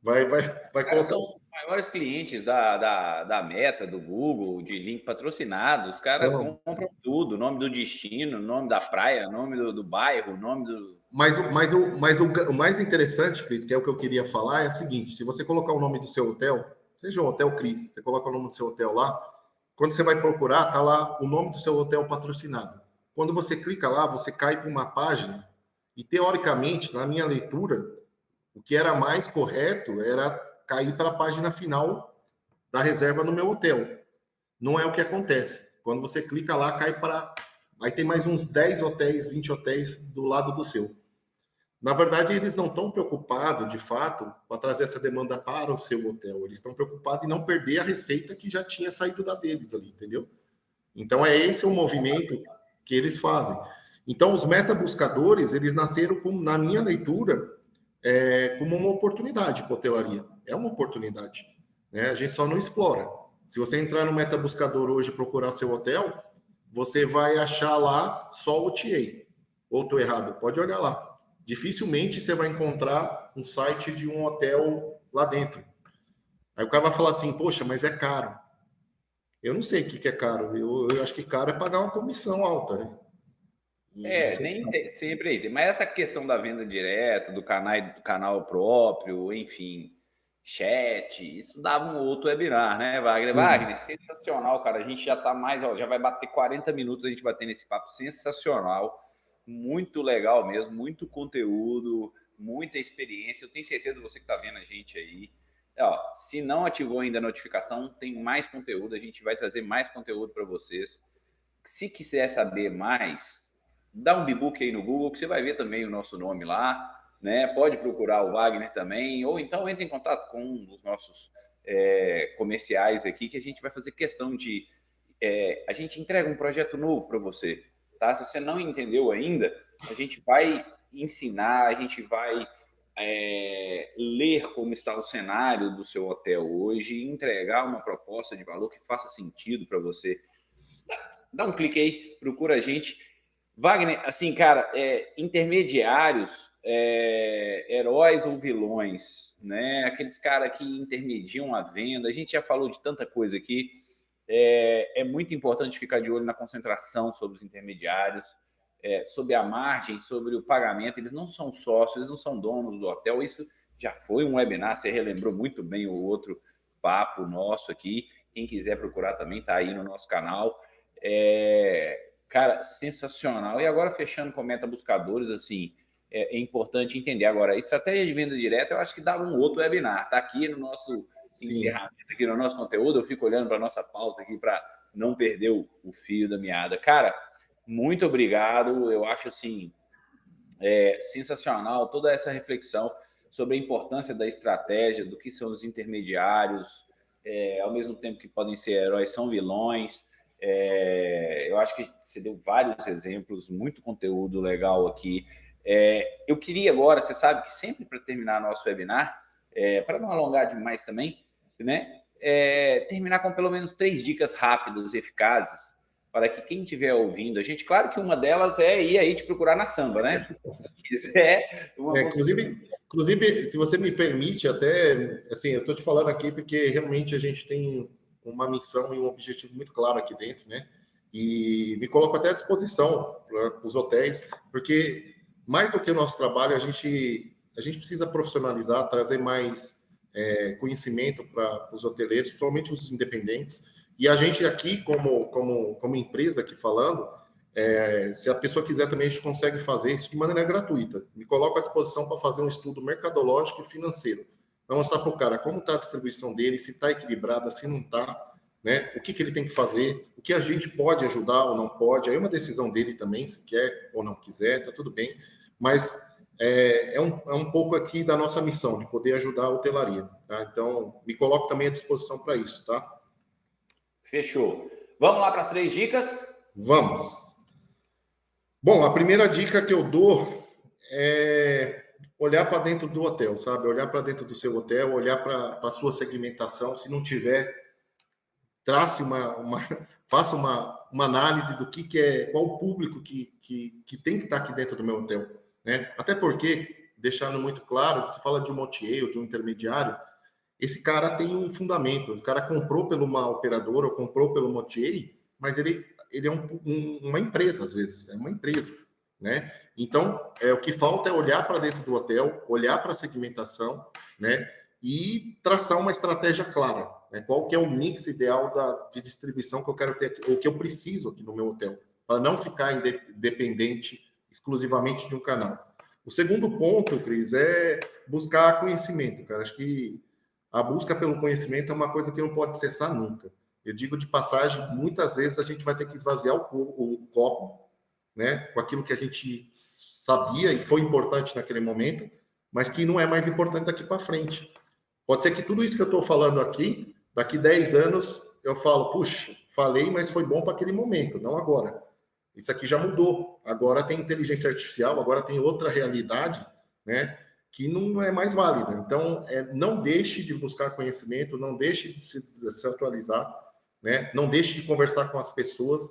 Vai colocar... São os maiores clientes da Meta, do Google, de link patrocinado. Os caras compram tudo, nome do destino, nome da praia, nome do bairro, nome do... Mas o mais interessante, Cris, que é o que eu queria falar, é o seguinte: se você colocar o nome do seu hotel, seja um Hotel Cris, você coloca o nome do seu hotel lá, quando você vai procurar, tá lá o nome do seu hotel patrocinado. Quando você clica lá, você cai para uma página, e teoricamente, na minha leitura, o que era mais correto era cair para a página final da reserva no meu hotel. Não é o que acontece. Quando você clica lá, cai para... Aí tem mais uns 10 hotéis, 20 hotéis do lado do seu. Na verdade, eles não estão preocupados, de fato, para trazer essa demanda para o seu hotel. Eles estão preocupados em não perder a receita que já tinha saído da deles ali, entendeu? Então, esse o movimento que eles fazem. Então, os metabuscadores, eles nasceram, como, na minha leitura, como uma oportunidade para a hotelaria. É uma oportunidade, né? A gente só não explora. Se você entrar no metabuscador hoje e procurar seu hotel, você vai achar lá só o OTA. Ou estou errado? Pode olhar lá. Dificilmente você vai encontrar um site de um hotel lá dentro. Aí o cara vai falar assim, poxa, mas é caro. Eu não sei o que é caro. Eu acho que caro é pagar uma comissão alta, né? Tem sempre aí. Mas essa questão da venda direta, do canal próprio, enfim, chat, isso dava um outro webinar, né, Wagner? Wagner, sensacional, cara. A gente já tá mais, ó, já vai bater 40 minutos a gente batendo esse papo sensacional. Muito legal mesmo, muito conteúdo, muita experiência. Eu tenho certeza você que tá vendo a gente aí. Ó, se não ativou ainda a notificação, tem mais conteúdo. A gente vai trazer mais conteúdo para vocês. Se quiser saber mais, dá um bibook aí no Google, que você vai ver também o nosso nome lá, né? Pode procurar o Wagner também, ou então entre em contato com um dos nossos comerciais aqui, que a gente vai fazer questão de... a gente entrega um projeto novo para você, tá? Se você não entendeu ainda, a gente vai ensinar, a gente vai ler como está o cenário do seu hotel hoje e entregar uma proposta de valor que faça sentido para você. Dá um clique aí, procura a gente. Wagner, assim, cara, intermediários, heróis ou vilões, né? Aqueles caras que intermediam a venda. A gente já falou de tanta coisa aqui. É muito importante ficar de olho na concentração sobre os intermediários, sobre a margem, sobre o pagamento. Eles não são sócios, eles não são donos do hotel. Isso já foi um webinar, você relembrou muito bem o outro papo nosso aqui. Quem quiser procurar também está aí no nosso canal. Cara, sensacional. E agora, fechando com metabuscadores, assim, é importante entender. Agora, a estratégia de venda direta, eu acho que dá um outro webinar. Está aqui no nosso encerramento, aqui no nosso conteúdo. Eu fico olhando para a nossa pauta aqui para não perder o fio da meada. Cara, muito obrigado. Eu acho, assim, sensacional toda essa reflexão sobre a importância da estratégia, do que são os intermediários, ao mesmo tempo que podem ser heróis, são vilões. Eu acho que você deu vários exemplos, muito conteúdo legal aqui. Eu queria agora, você sabe que sempre para terminar nosso webinar, para não alongar demais também, né, terminar com pelo menos 3 dicas rápidas e eficazes para que quem estiver ouvindo a gente, claro que uma delas é ir aí te procurar na Samba, né? Se quiser inclusive, se você me permite, até, assim, eu estou te falando aqui porque realmente a gente tem uma missão e um objetivo muito claro aqui dentro, né? E me coloco até à disposição para os hotéis, porque mais do que o nosso trabalho, a gente precisa profissionalizar, trazer mais conhecimento para os hoteleiros, principalmente os independentes. E a gente aqui, como empresa aqui falando, se a pessoa quiser também, a gente consegue fazer isso de maneira gratuita. Me coloco à disposição para fazer um estudo mercadológico e financeiro. Vamos mostrar para o cara como está a distribuição dele, se está equilibrada, se não está, né? O que ele tem que fazer, o que a gente pode ajudar ou não pode. Aí é uma decisão dele também, se quer ou não quiser, está tudo bem. Mas é um pouco aqui da nossa missão, de poder ajudar a hotelaria. Tá? Então, me coloco também à disposição para isso, tá? Fechou. Vamos lá para as 3 dicas? Vamos. Bom, a primeira dica que eu dou é olhar para dentro do hotel, sabe? Olhar para dentro do seu hotel, olhar para a sua segmentação. Se não tiver, trace faça uma análise do que é, qual o público que tem que estar aqui dentro do meu hotel, né? Até porque, deixando muito claro, se fala de um OTA ou de um intermediário, esse cara tem um fundamento. O cara comprou pela uma operadora ou comprou pelo OTA, mas ele é uma empresa, às vezes, é uma empresa, né? Então, o que falta é olhar para dentro do hotel, olhar para a segmentação, né? E traçar uma estratégia clara, né? Qual que é o mix ideal de distribuição que eu quero ter aqui, ou que eu preciso aqui no meu hotel, para não ficar independente exclusivamente de um canal. O segundo ponto, Cris, é buscar conhecimento, cara. Acho que a busca pelo conhecimento é uma coisa que não pode cessar nunca. Eu digo de passagem, muitas vezes a gente vai ter que esvaziar o copo, né, com aquilo que a gente sabia e foi importante naquele momento, mas que não é mais importante daqui para frente. Pode ser que tudo isso que eu estou falando aqui, daqui 10 anos, eu falo, puxa, falei, mas foi bom para aquele momento, não agora. Isso aqui já mudou. Agora tem inteligência artificial, agora tem outra realidade, né? Que não é mais válida. Então, não deixe de buscar conhecimento, não deixe de se atualizar, né? Não deixe de conversar com as pessoas,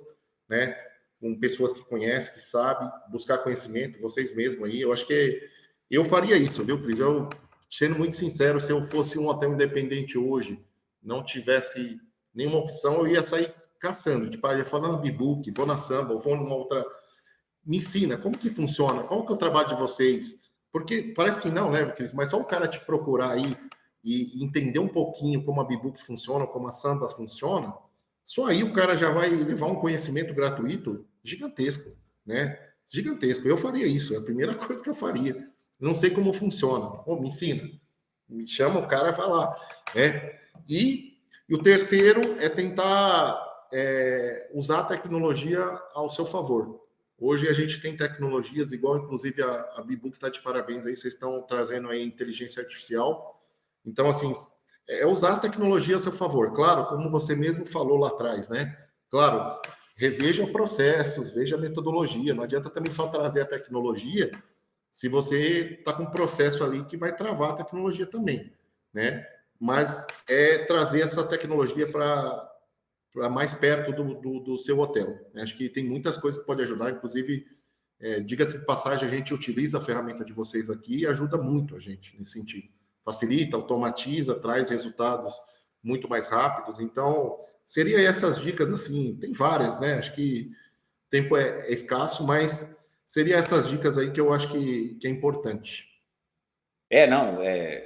né? Com pessoas que conhecem, que sabem, buscar conhecimento, vocês mesmos aí. Eu acho que eu faria isso, viu, Cris? Eu, sendo muito sincero, se eu fosse um hotel independente hoje, não tivesse nenhuma opção, eu ia sair caçando. Tipo, ia falando de book, vou na Samba, vou numa outra. Me ensina, como que funciona? Como que é o trabalho de vocês? Porque parece que não, né, Cris? Mas só o cara te procurar aí e entender um pouquinho como a Bibook funciona, como a Samba funciona, só aí o cara já vai levar um conhecimento gratuito gigantesco, né? Gigantesco. Eu faria isso, é a primeira coisa que eu faria. Não sei como funciona. Pô, me ensina. Me chama o cara e vai lá. Né? E o terceiro é tentar usar a tecnologia ao seu favor. Hoje a gente tem tecnologias, igual inclusive a Bibook está de parabéns aí, vocês estão trazendo aí inteligência artificial. Então, assim, usar a tecnologia a seu favor. Claro, como você mesmo falou lá atrás, né? Claro, reveja processos, veja a metodologia. Não adianta também só trazer a tecnologia se você está com um processo ali que vai travar a tecnologia também, né? Mas trazer essa tecnologia para mais perto do seu hotel. Acho que tem muitas coisas que pode ajudar, inclusive, diga-se de passagem, a gente utiliza a ferramenta de vocês aqui e ajuda muito a gente nesse sentido. Facilita, automatiza, traz resultados muito mais rápidos. Então, seria essas dicas, assim, tem várias, né? Acho que o tempo é escasso, mas seria essas dicas aí que eu acho que é importante. Não,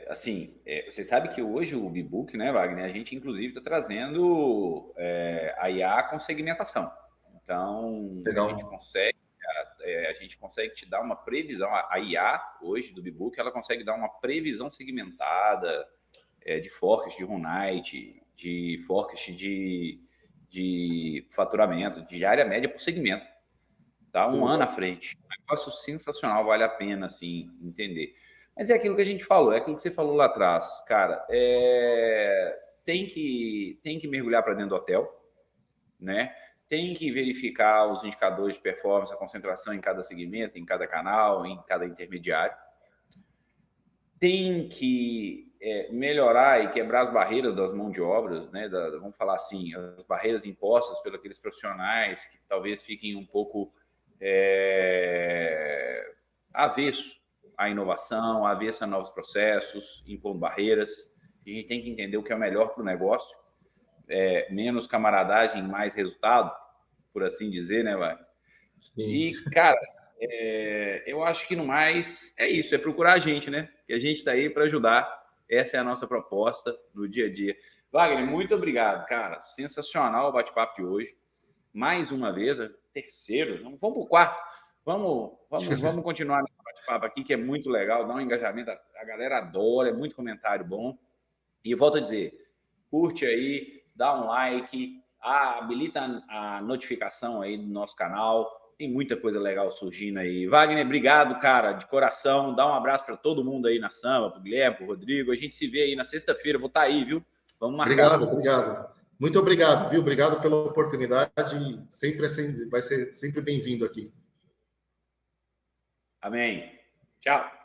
assim, você sabe que hoje o Bibook, né, Wagner, a gente inclusive está trazendo a IA com segmentação. Então, Legal. a gente consegue te dar uma previsão, a IA hoje do Bibook, ela consegue dar uma previsão segmentada de forecast de room night, de forecast de faturamento, de área média por segmento. Tá um ano à frente. Um negócio sensacional, vale a pena, assim, entender. Mas é aquilo que a gente falou, é aquilo que você falou lá atrás, cara. Tem que mergulhar para dentro do hotel, né? Tem que verificar os indicadores de performance, a concentração em cada segmento, em cada canal, em cada intermediário. Tem que melhorar e quebrar as barreiras das mãos de obras, né? Vamos falar assim, as barreiras impostas pelos aqueles profissionais que talvez fiquem um pouco avesso à inovação, avesso a novos processos, impondo barreiras. A gente tem que entender o que é o melhor para o negócio. Menos camaradagem, mais resultado, por assim dizer, né, vai? Sim. E, cara, eu acho que no mais é isso, é procurar a gente, né? Que a gente está aí para ajudar. Essa é a nossa proposta no dia a dia. Wagner, muito obrigado, cara. Sensacional o bate-papo de hoje. Mais uma vez, terceiro, vamos para o quarto. Vamos continuar nesse bate-papo aqui, que é muito legal, dá um engajamento, a galera adora, é muito comentário bom. E volto a dizer, curte aí, dá um like, habilita a notificação aí do nosso canal, tem muita coisa legal surgindo aí. Wagner, obrigado, cara, de coração, dá um abraço para todo mundo aí na Samba, pro Guilherme, pro Rodrigo, a gente se vê aí na sexta-feira, vou estar aí, viu? Vamos marcar. Obrigado. Muito obrigado, viu? Obrigado pela oportunidade. Vai ser sempre bem-vindo aqui. Amém. Tchau.